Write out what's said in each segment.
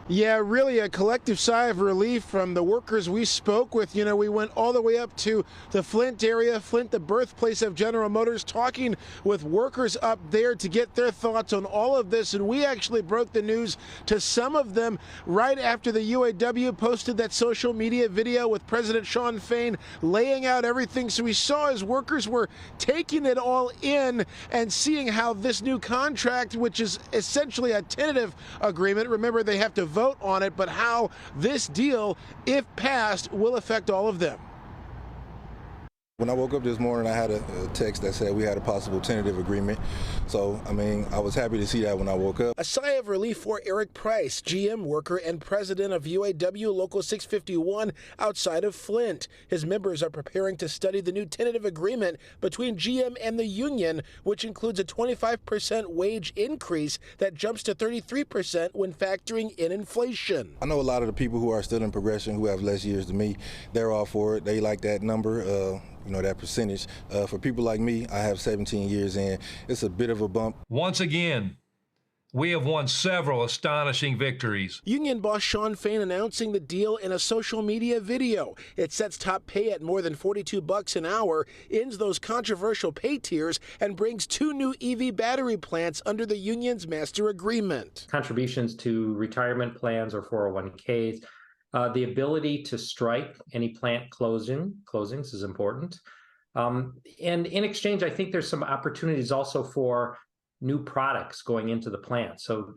Yeah, really a collective sigh of relief from the workers we spoke with. We went all the way up to the Flint area, Flint, the birthplace of General Motors, talking with workers up there to get their thoughts on all of this. And we actually broke the news to some of them right after the UAW posted that social media video with President Shawn Fain laying out everything. So we saw as workers were taking it all in and seeing how this new contract, which is essentially a tentative agreement, remember they have to vote on it, but how this deal, if passed, will affect all of them. When I woke up this morning, I had a text that said we had a possible tentative agreement. So, I was happy to see that when I woke up. A sigh of relief for Eric Price, GM worker and president of UAW Local 651 outside of Flint. His members are preparing to study the new tentative agreement between GM and the union, which includes a 25% wage increase that jumps to 33% when factoring in inflation. I know a lot of the people who are still in progression, who have less years than me, they're all for it. They like that number. That percentage. For people like me, I have 17 years in. It's a bit of a bump. Once again, we have won several astonishing victories. Union boss Shawn Fain announcing the deal in a social media video. It sets top pay at more than $42 an hour, ends those controversial pay tiers, and brings 2 new EV battery plants under the union's master agreement. Contributions to retirement plans or 401ks. The ability to strike any plant closings is important. And in exchange, I think there's some opportunities also for new products going into the plant. So,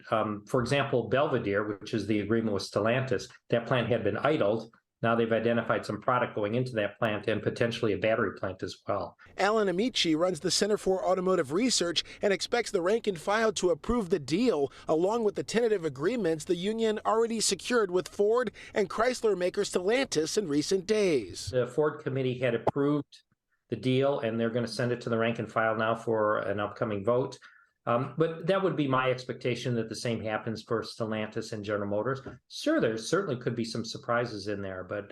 for example, Belvedere, which is the agreement with Stellantis, that plant had been idled. Now they've identified some product going into that plant and potentially a battery plant as well. Alan Amici runs the Center for Automotive Research and expects the rank and file to approve the deal, along with the tentative agreements the union already secured with Ford and Chrysler maker Stellantis in recent days. The Ford committee had approved the deal, and they're going to send it to the rank and file now for an upcoming vote. But that would be my expectation that the same happens for Stellantis and General Motors. Sure, there certainly could be some surprises in there, but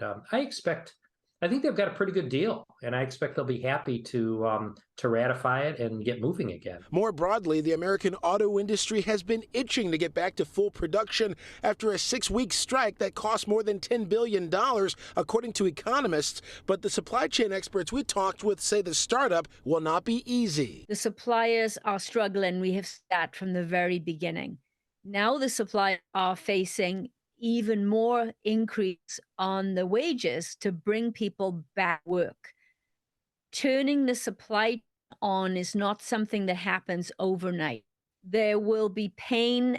I think they've got a pretty good deal, and I expect they'll be happy to ratify it and get moving again. More broadly, the American auto industry has been itching to get back to full production after a 6-week strike that cost more than $10 billion, according to economists. But the supply chain experts we talked with say the startup will not be easy. The suppliers are struggling. We have sat from the very beginning. Now the suppliers are facing even more increase on the wages to bring people back to work. Turning the supply on is not something that happens overnight. There will be pain.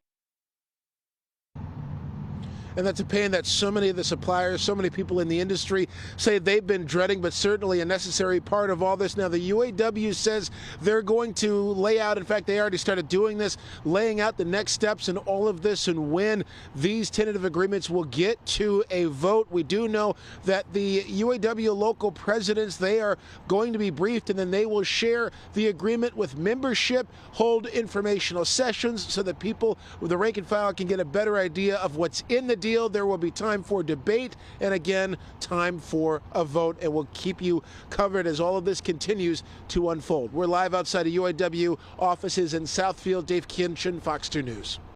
And that's a pain that so many of the suppliers, so many people in the industry say they've been dreading, but certainly a necessary part of all this. Now, the UAW says they're going to lay out, in fact, they already started doing this, laying out the next steps in all of this and when these tentative agreements will get to a vote. We do know that the UAW local presidents, they are going to be briefed, and then they will share the agreement with membership, hold informational sessions so that people with the rank and file can get a better idea of what's in the deal. There will be time for debate and, again, time for a vote, and we'll keep you covered as all of this continues to unfold. We're live outside of UAW offices in Southfield. Dave Kinchin, Fox 2 News.